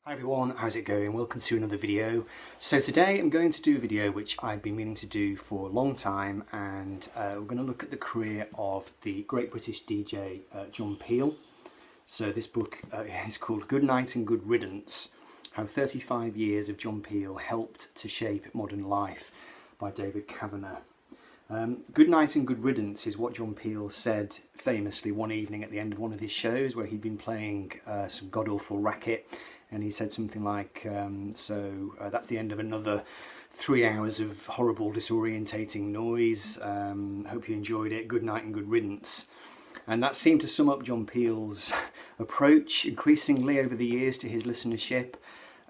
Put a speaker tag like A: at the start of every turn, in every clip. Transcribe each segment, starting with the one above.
A: Hi everyone, how's it going? Welcome to another video. So today I'm going to do a video which I've been meaning to do for a long time, and we're going to look at the career of the great British DJ John Peel. So this book is called Goodnight and Good Riddance, How 35 Years of John Peel Helped to Shape Modern Life by David Kavanagh. Goodnight and Good Riddance is what John Peel said famously one evening at the end of one of his shows where he'd been playing some god-awful racket. And he said something like, that's the end of another 3 hours of horrible, disorientating noise. Hope you enjoyed it. Good night and good riddance. And that seemed to sum up John Peel's approach increasingly over the years to his listenership.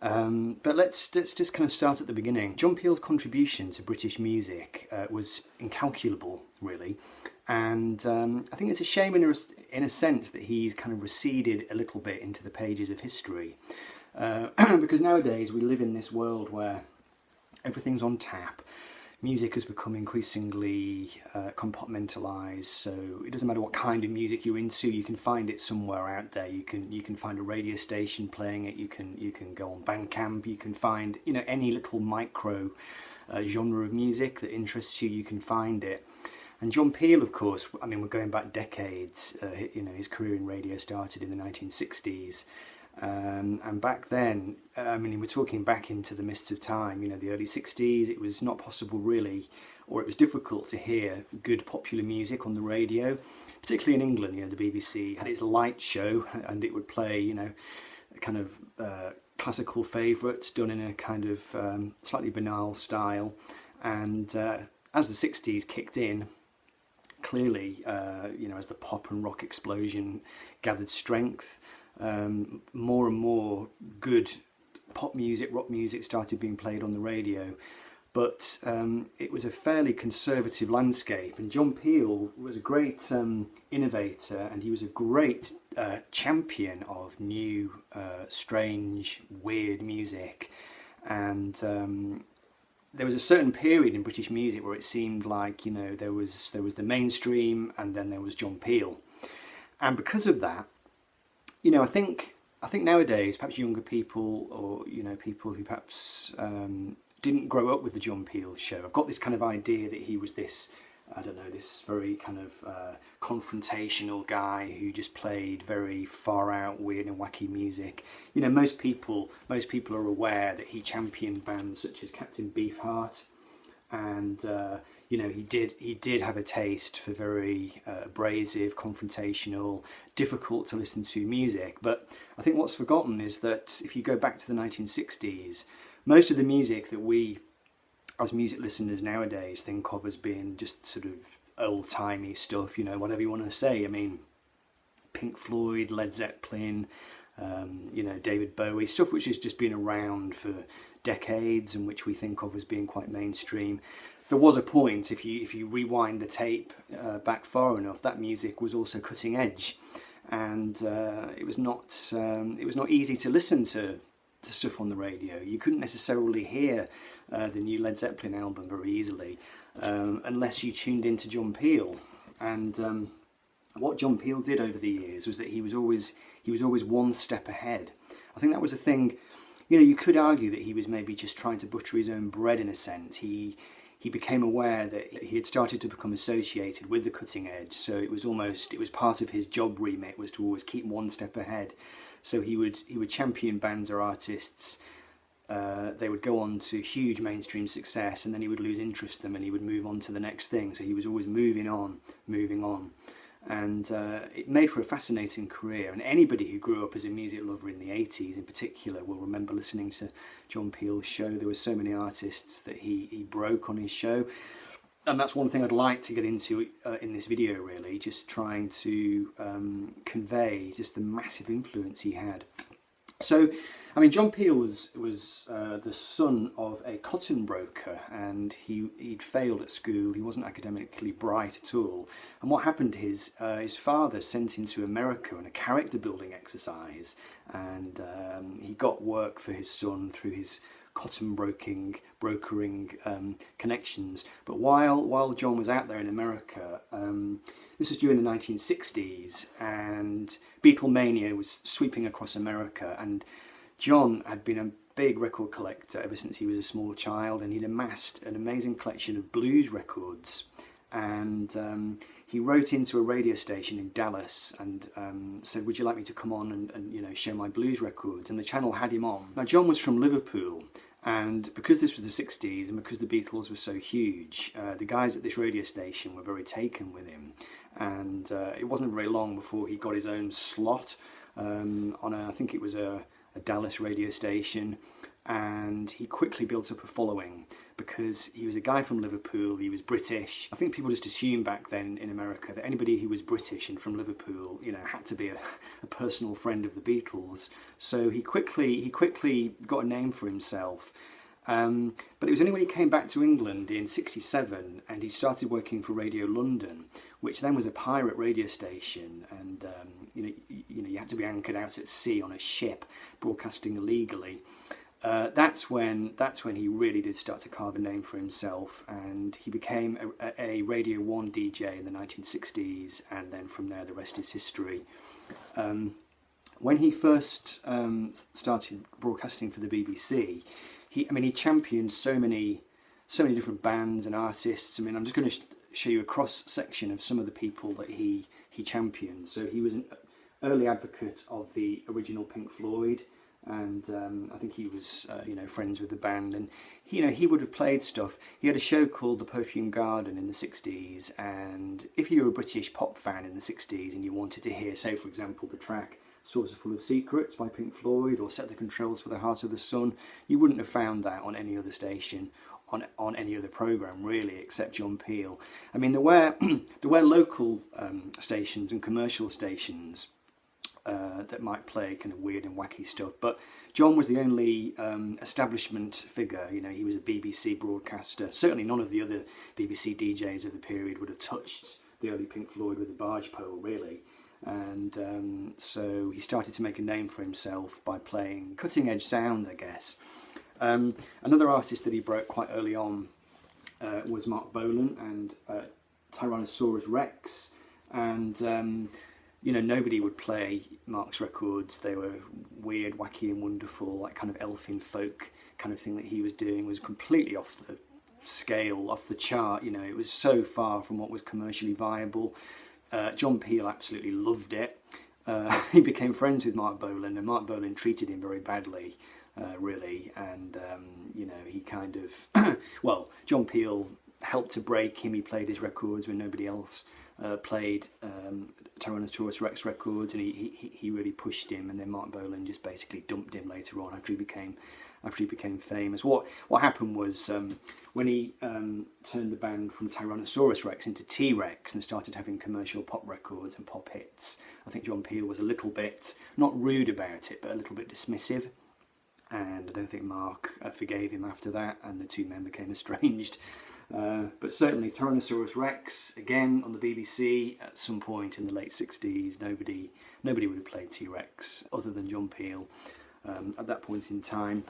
A: But let's just kind of start at the beginning. John Peel's contribution to British music was incalculable, really. And I think it's a shame in a sense that he's kind of receded a little bit into the pages of history. Because nowadays we live in this world where everything's on tap. Music has become increasingly compartmentalised, so it doesn't matter what kind of music you're into, you can find it somewhere out there. You can find a radio station playing it, you can go on Bandcamp, you can find any little micro genre of music that interests you, you can find it. And John Peel, of course, I mean, we're going back decades. His career in radio started in the 1960s. And back then, we're talking back into the mists of time, the early 60s, it was not possible really, or it was difficult to hear good popular music on the radio, particularly in England. The BBC had its light show and it would play, kind of classical favourites done in a kind of slightly banal style. And as the 60s kicked in, clearly, as the pop and rock explosion gathered strength, more and more good pop music, rock music started being played on the radio. But it was a fairly conservative landscape, and John Peel was a great innovator, and he was a great champion of new, strange, weird music. And there was a certain period in British music where it seemed like there was the mainstream, and then there was John Peel. And because of that, I think nowadays perhaps younger people, or people who perhaps didn't grow up with the John Peel show, I've got this kind of idea that he was this very kind of confrontational guy who just played very far out, weird and wacky music. Most people are aware that he championed bands such as Captain Beefheart, and he did have a taste for very abrasive, confrontational, difficult to listen to music. But I think what's forgotten is that if you go back to the 1960s, most of the music that we as music listeners nowadays think of as being just sort of old-timey stuff, whatever you want to say. I mean, Pink Floyd, Led Zeppelin, David Bowie, stuff which has just been around for decades and which we think of as being quite mainstream. There was a point, if you rewind the tape back far enough, that music was also cutting edge, and it was not easy to listen to stuff on the radio. You couldn't necessarily hear the new Led Zeppelin album very easily unless you tuned into John Peel. And what John Peel did over the years was that he was always one step ahead. I think that was a thing. You could argue that he was maybe just trying to butter his own bread in a sense. He became aware that he had started to become associated with the cutting edge, so it was part of his job remit was to always keep one step ahead. So he would champion bands or artists. They would go on to huge mainstream success, and then he would lose interest in them and he would move on to the next thing. So he was always moving on. And it made for a fascinating career. And anybody who grew up as a music lover in the 80s in particular will remember listening to John Peel's show. There were so many artists that he broke on his show. And that's one thing I'd like to get into in this video, really, just trying to convey just the massive influence he had. So, John Peel was the son of a cotton broker, and he'd failed at school. He wasn't academically bright at all. And what happened is his father sent him to America on a character building exercise, and he got work for his son through his cotton brokering connections. But while John was out there in America, this was during the 1960s, and Beatlemania was sweeping across America, and John had been a big record collector ever since he was a small child, and he'd amassed an amazing collection of blues records. And he wrote into a radio station in Dallas and said, would you like me to come on and you know, show my blues records? And the channel had him on. Now John was from Liverpool, and because this was the 60s and because the Beatles were so huge, the guys at this radio station were very taken with him. And it wasn't very long before he got his own slot on I think it was a Dallas radio station, and he quickly built up a following because he was a guy from Liverpool, he was British. I think people just assumed back then in America that anybody who was British and from Liverpool, you know, had to be a personal friend of the Beatles. So he quickly got a name for himself. But it was only when he came back to England in '67 and he started working for Radio London, which then was a pirate radio station, and you know, you had to be anchored out at sea on a ship, broadcasting illegally. That's when he really did start to carve a name for himself, and he became a Radio 1 DJ in the 1960s, and then from there the rest is history. When he first started broadcasting for the BBC, he championed so many different bands and artists. I mean, I'm just going to show you a cross section of some of the people that he championed. So he was an early advocate of the original Pink Floyd, and I think he was you know, friends with the band, and he would have played stuff. He had a show called The Perfume Garden in the 60s, and if you were a British pop fan in the 60s and you wanted to hear, say for example, the track Saucer Full of Secrets by Pink Floyd or Set the Controls for the Heart of the Sun, you wouldn't have found that on any other station, on any other programme really, except John Peel. I mean, there were local stations and commercial stations that might play kind of weird and wacky stuff, but John was the only establishment figure. You know, he was a BBC broadcaster. Certainly none of the other BBC DJs of the period would have touched the early Pink Floyd with a barge pole, really. And so he started to make a name for himself by playing cutting edge sounds, I guess. Another artist that he broke quite early on was Mark Bolan and Tyrannosaurus Rex, and you know, nobody would play Mark's records. They were weird, wacky and wonderful. That kind of elfin folk kind of thing that he was doing was completely off the scale, off the chart. You know, it was so far from what was commercially viable. John Peel absolutely loved it. He became friends with Mark Bolan, and Mark Bolan treated him very badly, really. And you know, he kind of well, John Peel helped to break him. He played his records when nobody else played Tyrannosaurus Rex records, and he really pushed him. And then Mark Bolan just basically dumped him later on after he became famous. What happened was when he turned the band from Tyrannosaurus Rex into TRex and started having commercial pop records and pop hits, I think John Peel was a little bit, not rude about it, but a little bit dismissive. And I don't think Mark forgave him after that, and the two men became estranged. But certainly Tyrannosaurus Rex, again on the BBC at some point in the late 60s, nobody would have played T-Rex other than John Peel at that point in time.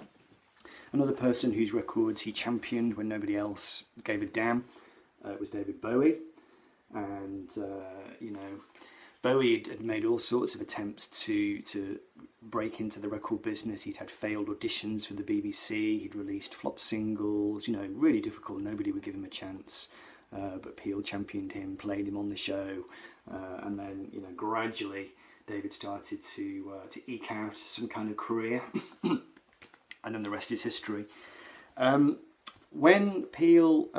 A: Another person whose records he championed when nobody else gave a damn was David Bowie. And you know, Bowie had made all sorts of attempts to break into the record business. He'd had failed auditions for the BBC, he'd released flop singles, you know, really difficult. Nobody would give him a chance, but Peel championed him, played him on the show, and then, you know, gradually David started to eke out some kind of career, and then the rest is history. When Peel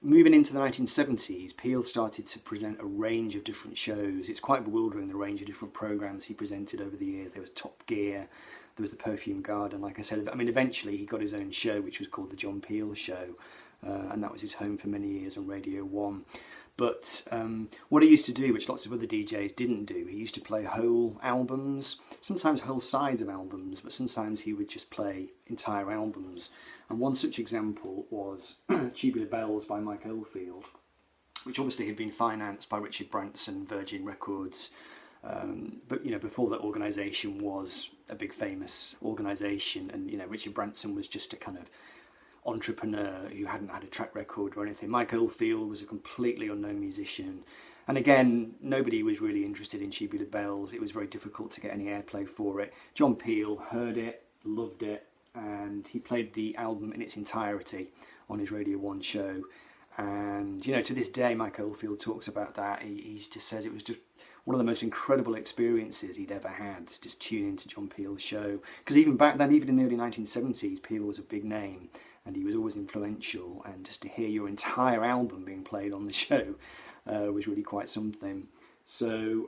A: moving into the 1970s, Peel started to present a range of different shows. It's quite bewildering, the range of different programmes he presented over the years. There was Top Gear, there was the Perfume Garden, like I said. I mean, eventually he got his own show, which was called The John Peel Show, and that was his home for many years on Radio 1. But what he used to do, which lots of other DJs didn't do, he used to play whole albums, sometimes whole sides of albums, but sometimes he would just play entire albums. And one such example was Tubular Bells by Mike Oldfield, which obviously had been financed by Richard Branson, Virgin Records. But, you know, before that organisation was a big famous organisation, and, you know, Richard Branson was just a kind of entrepreneur who hadn't had a track record or anything. Mike Oldfield was a completely unknown musician. And again, nobody was really interested in Tubular Bells. It was very difficult to get any airplay for it. John Peel heard it, loved it, and he played the album in its entirety on his Radio 1 show. And, you know, to this day, Mike Oldfield talks about that. He just says it was just one of the most incredible experiences he'd ever had, to just tune into John Peel's show. Because even back then, even in the early 1970s, Peel was a big name and he was always influential. And just to hear your entire album being played on the show was really quite something. So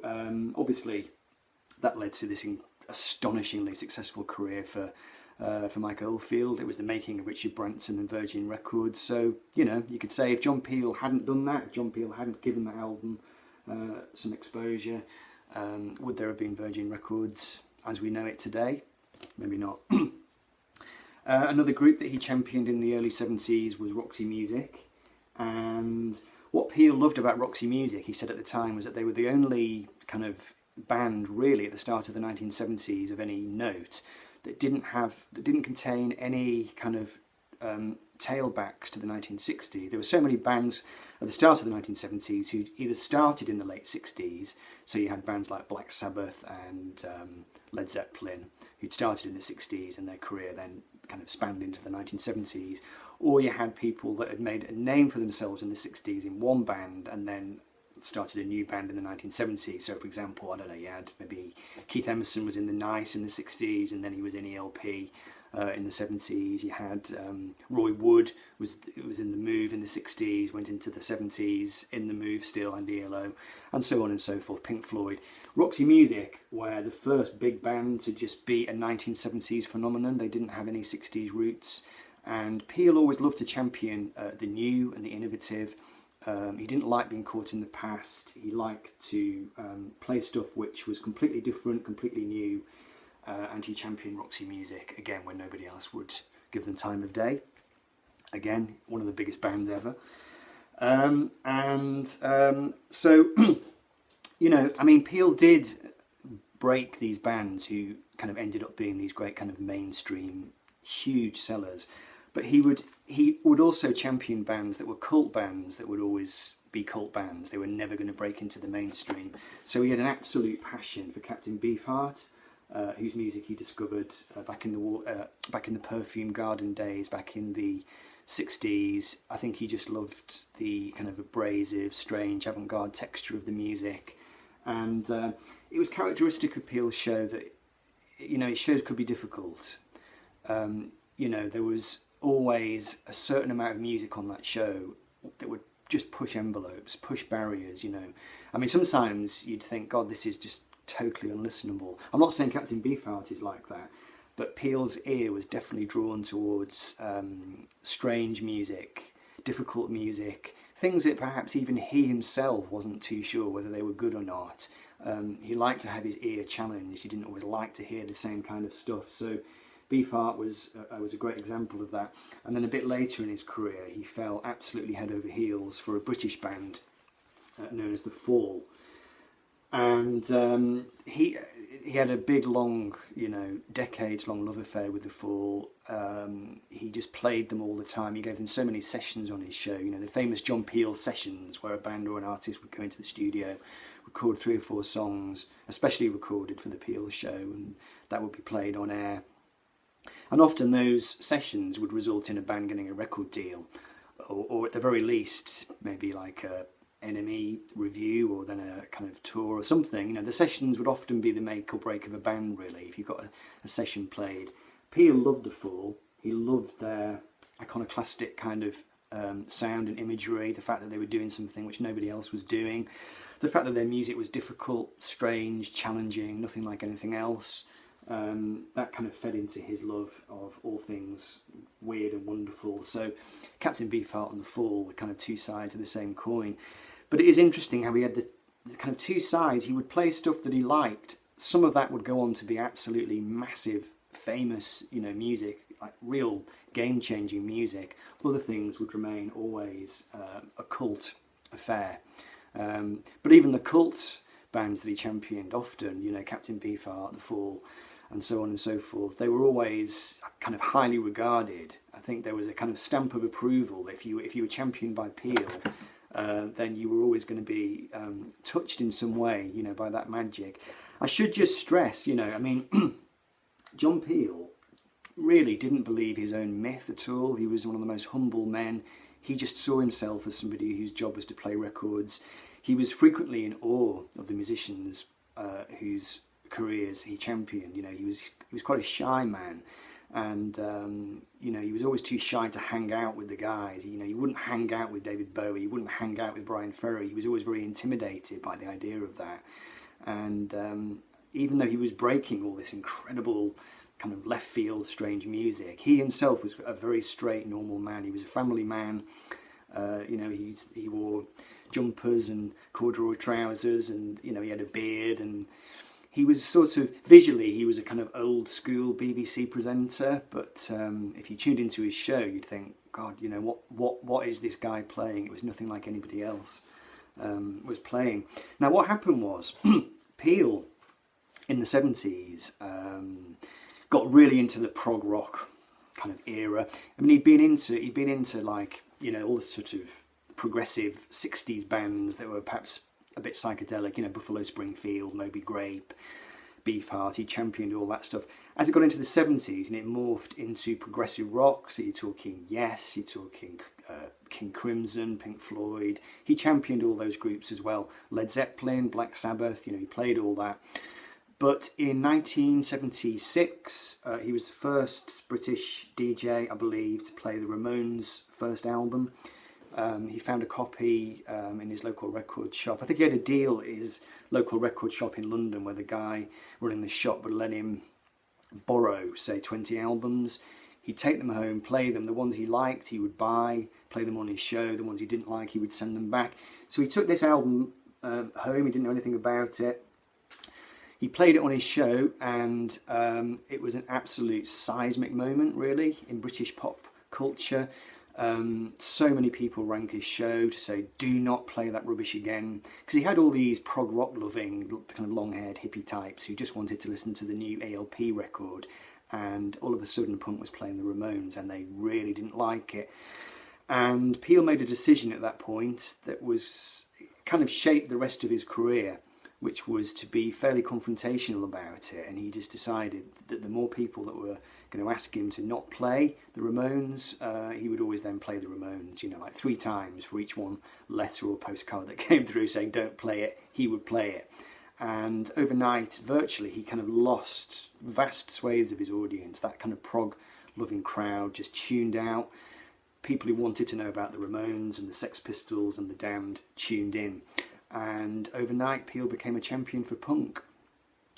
A: obviously that led to this astonishingly successful career for Mike Oldfield. It was the making of Richard Branson and Virgin Records. So, you know, you could say if John Peel hadn't done that, if John Peel hadn't given that album some exposure, would there have been Virgin Records as we know it today? Maybe not. Another group that he championed in the early 70s was Roxy Music. And what Peel loved about Roxy Music, he said at the time, was that they were the only kind of band really at the start of the 1970s of any note that didn't contain any kind of tailbacks to the 1960s. There were so many bands at the start of the 1970s who either started in the late 60s, so you had bands like Black Sabbath and Led Zeppelin who'd started in the 60s and their career then kind of spanned into the 1970s, or you had people that had made a name for themselves in the 60s in one band and then started a new band in the 1970s. So for example, I don't know, you had maybe Keith Emerson was in the Nice in the 60s and then he was in ELP in the 70s. You had Roy Wood was in the Move in the 60s, went into the 70s in the Move still, and ELO, and so on and so forth. Pink Floyd. Roxy Music were the first big band to just be a 1970s phenomenon. They didn't have any 60s roots, and Peel always loved to champion the new and the innovative. He didn't like being caught in the past. He liked to play stuff which was completely different, completely new, and he championed Roxy Music, again, when nobody else would give them time of day. Again, one of the biggest bands ever. So, you know, I mean, Peel did break these bands who kind of ended up being these great kind of mainstream, huge sellers. But he would also champion bands that were cult bands that would always be cult bands. They were never going to break into the mainstream. So he had an absolute passion for Captain Beefheart, whose music he discovered back in the Perfume Garden days, back in the 60s. I think he just loved the kind of abrasive, strange, avant-garde texture of the music. And it was characteristic of Peel's show that, you know, his shows could be difficult. You know, there was always a certain amount of music on that show that would just push envelopes, push barriers, you know. I mean, sometimes you'd think, God, this is just totally unlistenable. I'm not saying Captain Beefheart is like that, but Peel's ear was definitely drawn towards strange music, difficult music, things that perhaps even he himself wasn't too sure whether they were good or not. He liked to have his ear challenged. He didn't always like to hear the same kind of stuff. So Beefheart was a great example of that. And then a bit later in his career, he fell absolutely head over heels for a British band known as The Fall. And he had a big, long, you know, decades-long love affair with The Fall. He just played them all the time. He gave them so many sessions on his show. You know, the famous John Peel sessions, where a band or an artist would go into the studio, record 3 or 4 songs, especially recorded for the Peel show, and that would be played on air. And often those sessions would result in a band getting a record deal, or at the very least, maybe like a NME review, or then a kind of tour or something. You know, the sessions would often be the make or break of a band, really, if you got a session played. Peel loved The Fall. He loved their iconoclastic kind of sound and imagery, the fact that they were doing something which nobody else was doing, the fact that their music was difficult, strange, challenging, nothing like anything else. That kind of fed into his love of all things weird and wonderful. So Captain Beefheart and The Fall were kind of two sides of the same coin. But it is interesting how he had the kind of two sides. He would play stuff that he liked. Some of that would go on to be absolutely massive, famous, you know, music, like real game-changing music. Other things would remain always a cult affair. But even the cult bands that he championed, often, you know, Captain Beefheart, The Fall, and so on and so forth. They were always kind of highly regarded. I think there was a kind of stamp of approval. If you were championed by Peel, then you were always going to be touched in some way, you know, by that magic. I should just stress, you know, I mean, John Peel really didn't believe his own myth at all. He was one of the most humble men. He just saw himself as somebody whose job was to play records. He was frequently in awe of the musicians whose careers he championed. You know, he was quite a shy man, and you know, he was always too shy to hang out with the guys. You know, he wouldn't hang out with David Bowie. He wouldn't hang out with Brian Ferry. He was always very intimidated by the idea of that. And even though he was breaking all this incredible kind of left field strange music, he himself was a very straight, normal man. He was a family man. You know, he wore jumpers and corduroy trousers, and you know, he had a beard, and he was sort of, visually, he was a kind of old school BBC presenter. But if you tuned into his show, you'd think, God, you know, what is this guy playing? It was nothing like anybody else was playing. Now, what happened was Peel in the 70s got really into the prog rock kind of era. I mean, he'd been into like, you know, all the sort of progressive 60s bands that were perhaps a bit psychedelic, you know, Buffalo Springfield, Moby Grape, Beefheart. He championed all that stuff. As it got into the 70s and it morphed into progressive rock, so you're talking Yes, you're talking King Crimson, Pink Floyd. He championed all those groups as well. Led Zeppelin, Black Sabbath, you know, he played all that. But in 1976, he was the first British DJ, I believe, to play the Ramones' first album. He found a copy in his local record shop. I think he had a deal at his local record shop in London where the guy running the shop would let him borrow, say, 20 albums. He'd take them home, play them. The ones he liked, he would buy, play them on his show. The ones he didn't like, he would send them back. So he took this album home. He didn't know anything about it. He played it on his show, and it was an absolute seismic moment, really, in British pop culture. So many people rang his show to say, do not play that rubbish again, because he had all these prog rock loving kind of long haired hippie types who just wanted to listen to the new ALP record, and all of a sudden Punk was playing the Ramones and they really didn't like it. And Peel made a decision at that point that was kind of shaped the rest of his career, which was to be fairly confrontational about it. And he just decided that the more people that were going to ask him to not play the Ramones, he would always then play the Ramones, you know, like 3 times for each one letter or postcard that came through saying don't play it, he would play it. And overnight, virtually, he kind of lost vast swathes of his audience. That kind of prog loving crowd just tuned out. People who wanted to know about the Ramones and the Sex Pistols and the Damned tuned in. And overnight, Peel became a champion for punk.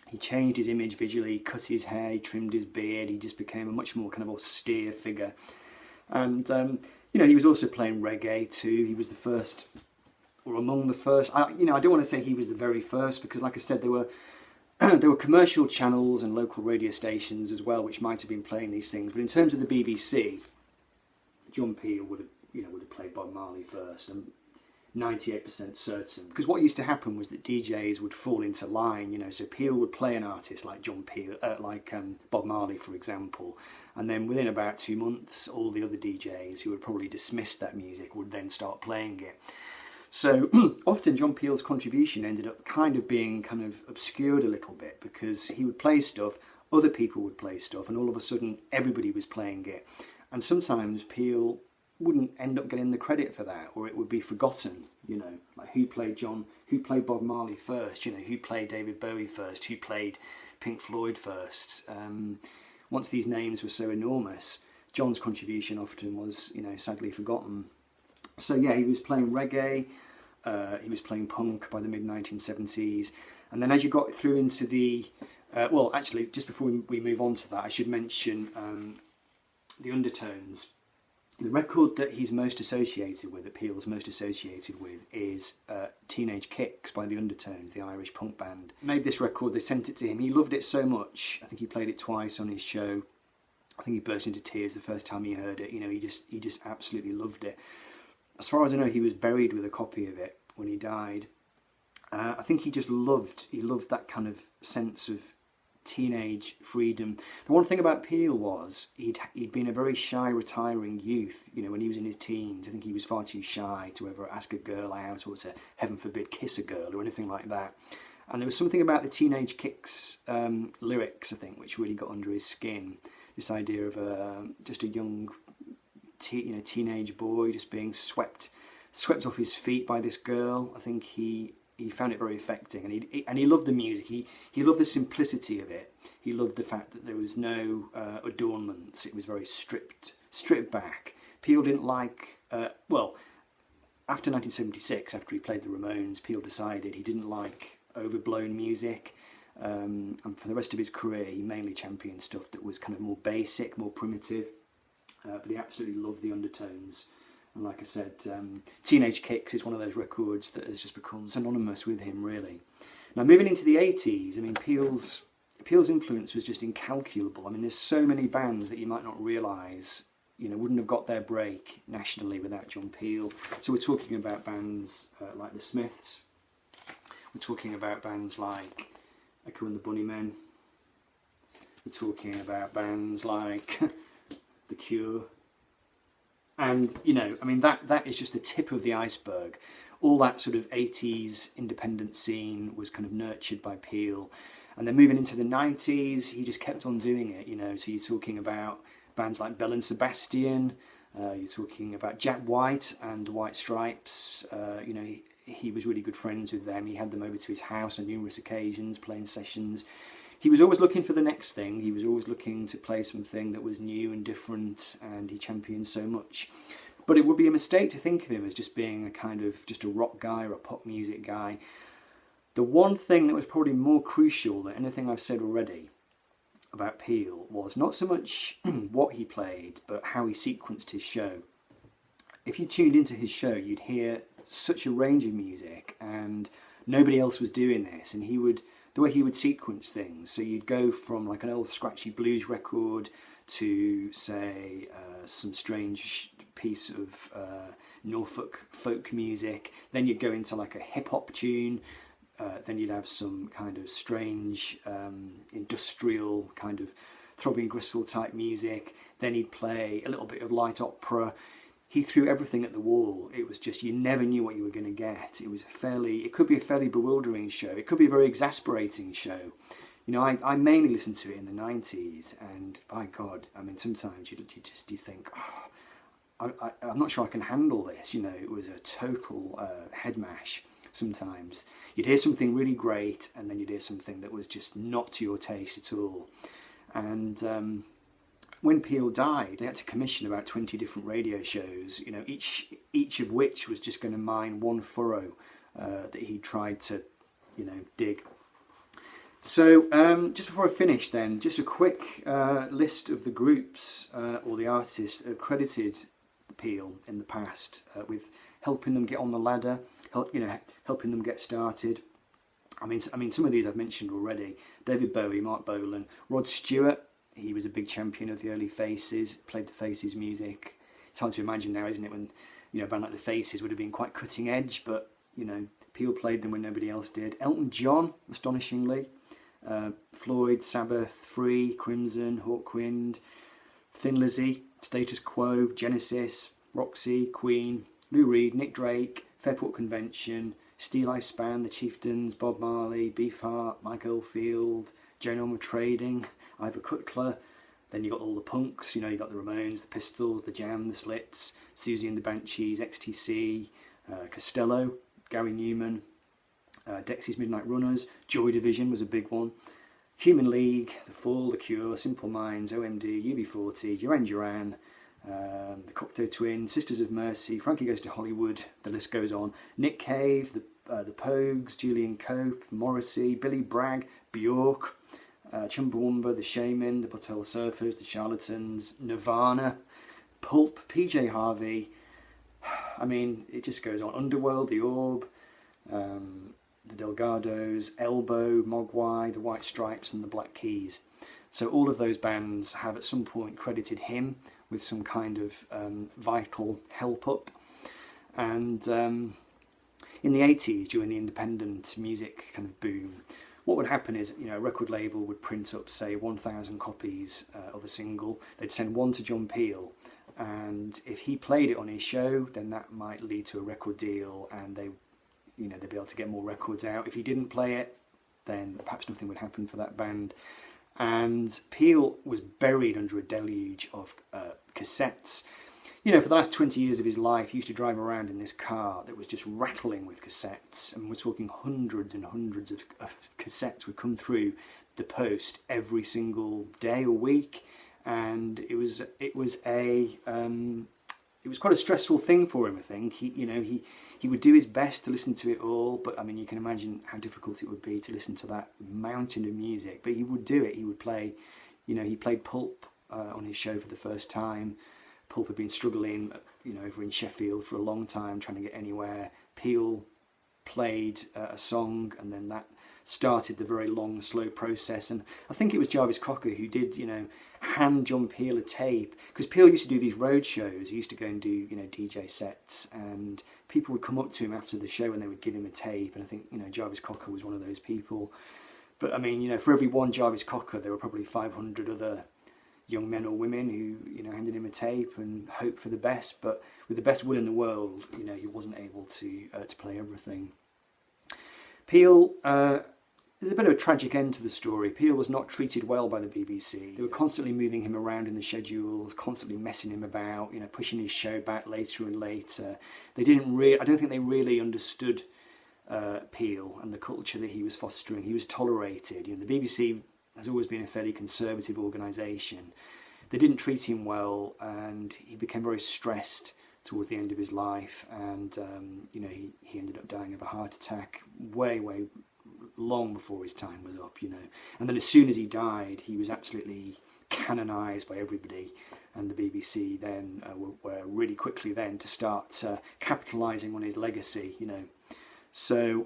A: He changed his image visually, cut his hair, he trimmed his beard. He just became a much more kind of austere figure. And, you know, he was also playing reggae too. He was the first, or among the first. I don't want to say he was the very first, because like I said, there were commercial channels and local radio stations as well, which might have been playing these things. But in terms of the BBC, John Peel would have played Bob Marley first. And 98% certain, because what used to happen was that DJs would fall into line, you know, so Peel would play an artist like John Peel, Bob Marley, for example, and then within about 2 months, all the other DJs who had probably dismissed that music would then start playing it. So often John Peel's contribution ended up being obscured a little bit, because he would play stuff, other people would play stuff, and all of a sudden everybody was playing it. And sometimes Peel wouldn't end up getting the credit for that, or it would be forgotten, you know, like who played Bob Marley first, you know, who played David Bowie first, who played Pink Floyd first. Once these names were so enormous, John's contribution often was, you know, sadly forgotten. So yeah, he was playing reggae, he was playing punk by the mid-1970s, and then as you got through into the, well actually just before we move on to that, I should mention the Undertones. The record that he's most associated with, that Peel's most associated with, is Teenage Kicks by the Undertones, the Irish punk band. He made this record, they sent it to him, he loved it so much, I think he played it twice on his show. I think he burst into tears the first time he heard it, you know, he just absolutely loved it. As far as I know, he was buried with a copy of it when he died. I think he just loved that kind of sense of teenage freedom. The one thing about Peel was he'd been a very shy, retiring youth. You know, when he was in his teens, I think he was far too shy to ever ask a girl out or to, heaven forbid, kiss a girl or anything like that. And there was something about the Teenage Kicks lyrics, I think, which really got under his skin. This idea of just a young, teenage boy just being swept off his feet by this girl. I think he found it very affecting, and he loved the music. He loved the simplicity of it. He loved the fact that there was no adornments. It was very stripped back. Peel didn't like well, after 1976, after he played the Ramones, Peel decided he didn't like overblown music. And for the rest of his career, he mainly championed stuff that was kind of more basic, more primitive. But he absolutely loved the undertones. And like I said, Teenage Kicks is one of those records that has just become synonymous with him, really. Now, moving into the 80s, I mean, Peel's influence was just incalculable. I mean, there's so many bands that you might not realise, wouldn't have got their break nationally without John Peel. So we're talking about bands like the Smiths. We're talking about bands like Echo and the Bunnymen. We're talking about bands like The Cure. And, I mean, that is just the tip of the iceberg. All that sort of 80s independent scene was kind of nurtured by Peel. And then moving into the 90s, he just kept on doing it, So you're talking about bands like Belle and Sebastian. You're talking about Jack White and the White Stripes. He was really good friends with them. He had them over to his house on numerous occasions, playing sessions. He was always looking for the next thing. He was always looking to play something that was new and different, and he championed so much. But it would be a mistake to think of him as just being a kind of just a rock guy or a pop music guy. The one thing that was probably more crucial than anything I've said already about Peel was not so much what he played, but how he sequenced his show. If you tuned into his show, you'd hear such a range of music, and nobody else was doing this. And the way he would sequence things, so you'd go from like an old scratchy blues record to, say, some strange piece of Norfolk folk music. Then you'd go into like a hip-hop tune. Then you'd have some kind of strange industrial kind of throbbing gristle type music. Then he'd play a little bit of light opera. He threw everything at the wall. It was just, you never knew what you were going to get. It could be a fairly bewildering show. It could be a very exasperating show. I mainly listened to it in the 90s, and by God, I mean, sometimes you think, I'm not sure I can handle this. It was a total head mash sometimes. You'd hear something really great, and then you'd hear something that was just not to your taste at all. And when Peel died, they had to commission about 20 different radio shows, each of which was just going to mine one furrow that he tried to, dig. So just before I finish then, just a quick list of the groups or the artists that have credited Peel in the past with helping them get on the ladder, helping them get started. I mean, some of these I've mentioned already. David Bowie, Mark Bolan, Rod Stewart. He was a big champion of the early Faces, played the Faces music. It's hard to imagine now, isn't it, when a band like the Faces would have been quite cutting edge, but Peel played them when nobody else did. Elton John, astonishingly. Floyd, Sabbath, Free, Crimson, Hawkwind, Thin Lizzy, Status Quo, Genesis, Roxy, Queen, Lou Reed, Nick Drake, Fairport Convention, Steel Eye Span, The Chieftains, Bob Marley, Beefheart, Mike Oldfield, Joan Orma Trading, Ivor Cutler. Then you got all the punks, you got the Ramones, the Pistols, the Jam, the Slits, Susie and the Banshees, XTC, Costello, Gary Newman, Dexys Midnight Runners, Joy Division was a big one, Human League, The Fall, The Cure, Simple Minds, OMD, UB40, Duran Duran, the Cocteau Twins, Sisters of Mercy, Frankie Goes to Hollywood, the list goes on, Nick Cave, the Pogues, Julian Cope, Morrissey, Billy Bragg, Bjork, Chumbawamba, The Shaman, the Butthole Surfers, The Charlatans, Nirvana, Pulp, PJ Harvey. I mean, it just goes on. Underworld, The Orb, the Delgados, Elbow, Mogwai, the White Stripes and the Black Keys. So all of those bands have at some point credited him with some kind of vital help up. And in the 80s, during the independent music kind of boom, what would happen is, a record label would print up, say, 1,000 copies of a single. They'd send one to John Peel, and if he played it on his show, then that might lead to a record deal, and they'd be able to get more records out. If he didn't play it, then perhaps nothing would happen for that band. And Peel was buried under a deluge of cassettes. For the last 20 years of his life, he used to drive around in this car that was just rattling with cassettes. And we're talking hundreds and hundreds of cassettes would come through the post every single day or week. And it was quite a stressful thing for him, I think. He would do his best to listen to it all, but I mean, you can imagine how difficult it would be to listen to that mountain of music. But he would do it. He would play, he played Pulp on his show for the first time. Pulp had been struggling, over in Sheffield for a long time, trying to get anywhere. Peel played a song, and then that started the very long, slow process. And I think it was Jarvis Cocker who did, hand John Peel a tape, because Peel used to do these road shows. He used to go and do, DJ sets, and people would come up to him after the show and they would give him a tape. And I think, Jarvis Cocker was one of those people. But I mean, for every one Jarvis Cocker, there were probably 500 other young men or women who, handed him a tape and hoped for the best. But with the best will in the world, he wasn't able to play everything. Peel, there's a bit of a tragic end to the story. Peel was not treated well by the BBC. They were constantly moving him around in the schedules, constantly messing him about, pushing his show back later and later. I don't think they really understood Peel and the culture that he was fostering. He was tolerated. The BBC has always been a fairly conservative organisation. They didn't treat him well, and he became very stressed towards the end of his life. And he ended up dying of a heart attack way long before his time was up. And then as soon as he died, he was absolutely canonised by everybody, and the BBC then were really quickly then to start capitalising on his legacy. So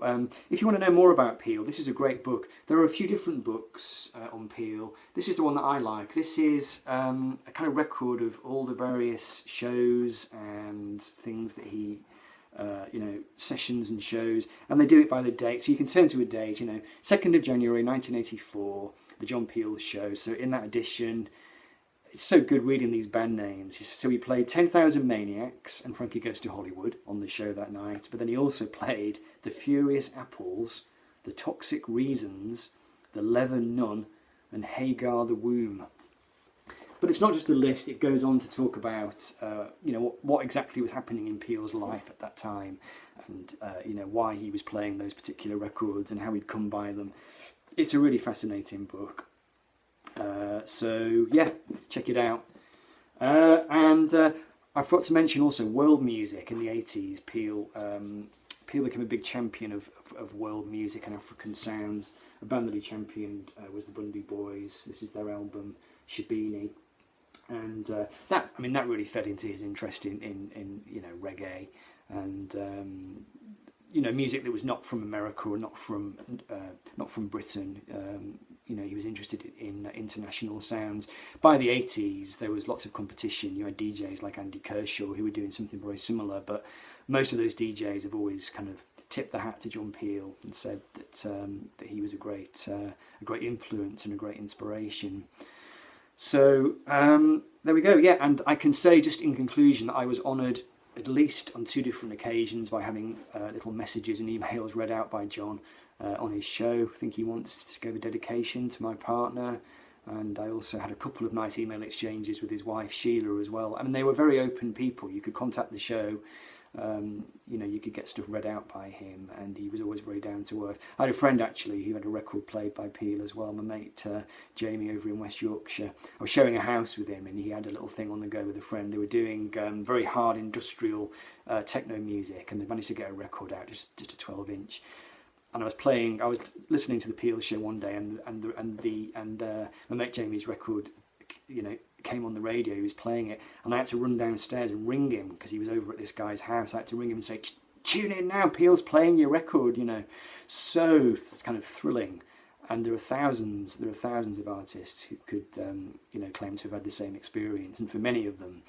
A: if you want to know more about Peel, this is a great book. There are a few different books on Peel. This is the one that I like. This is a kind of record of all the various shows and things that he, sessions and shows, and they do it by the date. So you can turn to a date, 2nd of January 1984, the John Peel show. So in that edition, it's so good reading these band names. So he played 10,000 Maniacs and Frankie Goes to Hollywood on the show that night, but then he also played the Furious Apples, the Toxic Reasons, the Leather Nun, and Hagar the Womb. But it's not just a list, it goes on to talk about, what exactly was happening in Peel's life at that time, and, why he was playing those particular records and how he'd come by them. It's a really fascinating book. So yeah, check it out. And I forgot to mention also world music in the 80s. Peel became a big champion of world music and African sounds. A band that he championed was the Bundy Boys. This is their album Shabini, and that really fed into his interest in reggae and music that was not from America or not from Britain. He was interested in international sounds. By the 80s, there was lots of competition. You had DJs like Andy Kershaw who were doing something very similar, but most of those DJs have always kind of tipped the hat to John Peel and said that he was a great influence and a great inspiration. So there we go. Yeah, and I can say just in conclusion that I was honoured at least on 2 different occasions by having little messages and emails read out by John on his show. I think he once gave a dedication to my partner, and I also had a couple of nice email exchanges with his wife Sheila as well. I mean, they were very open people. You could contact the show, you could get stuff read out by him, and he was always very down to earth. I had a friend actually who had a record played by Peel as well, my mate Jamie over in West Yorkshire. I was sharing a house with him, and he had a little thing on the go with a friend. They were doing very hard industrial techno music, and they managed to get a record out, just a 12-inch. And I was listening to the Peel show one day, and my mate Jamie's record, came on the radio. He was playing it, and I had to run downstairs and ring him because he was over at this guy's house. I had to ring him and say, "Tune in now, Peel's playing your record." So it's kind of thrilling. And there are thousands of artists who could, claim to have had the same experience, and for many of them,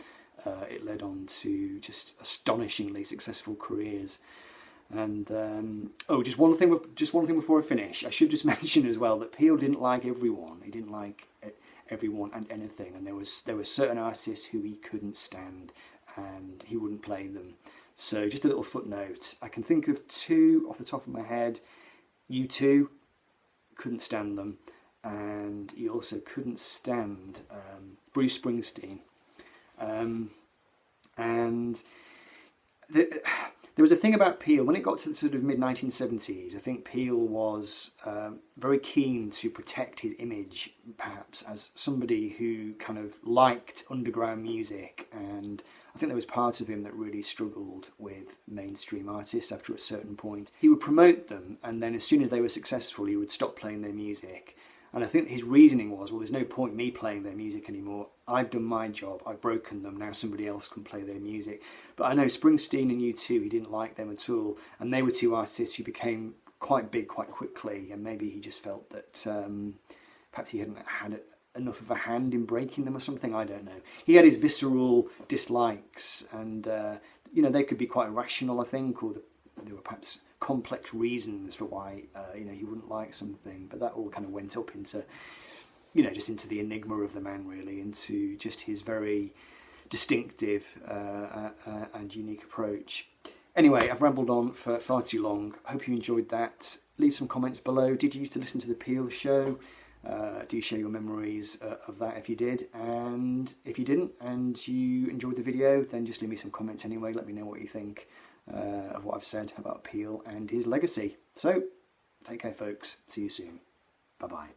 A: it led on to just astonishingly successful careers. And oh, just one thing before I finish. I should just mention as well that Peel didn't like everyone. He didn't like everyone and anything, and there were certain artists who he couldn't stand, and he wouldn't play them. So just a little footnote. I can think of two off the top of my head. U2, couldn't stand them, and he also couldn't stand Bruce Springsteen. And there was a thing about Peel, when it got to the sort of mid-1970s, I think Peel was very keen to protect his image, perhaps, as somebody who kind of liked underground music, and I think there was part of him that really struggled with mainstream artists after a certain point. He would promote them, and then as soon as they were successful, he would stop playing their music. And I think his reasoning was, well, there's no point me playing their music anymore. I've done my job, I've broken them, now somebody else can play their music. But I know Springsteen and U2, he didn't like them at all. And they were two artists who became quite big quite quickly. And maybe he just felt that perhaps he hadn't had enough of a hand in breaking them or something, I don't know. He had his visceral dislikes, and you know, they could be quite irrational, I think, or there were perhaps complex reasons for why you know, he wouldn't like something, but that all kind of went up into, you know, just into the enigma of the man, really, into just his very distinctive and unique approach. Anyway, I've rambled on for far too long. Hope you enjoyed that. Leave some comments below. Did you used to listen to the Peel show? Do share your memories of that if you did, and if you didn't and you enjoyed the video, then just leave me some comments anyway. Let me know what you think of what I've said about Peel and his legacy. So, take care folks, see you soon, bye bye.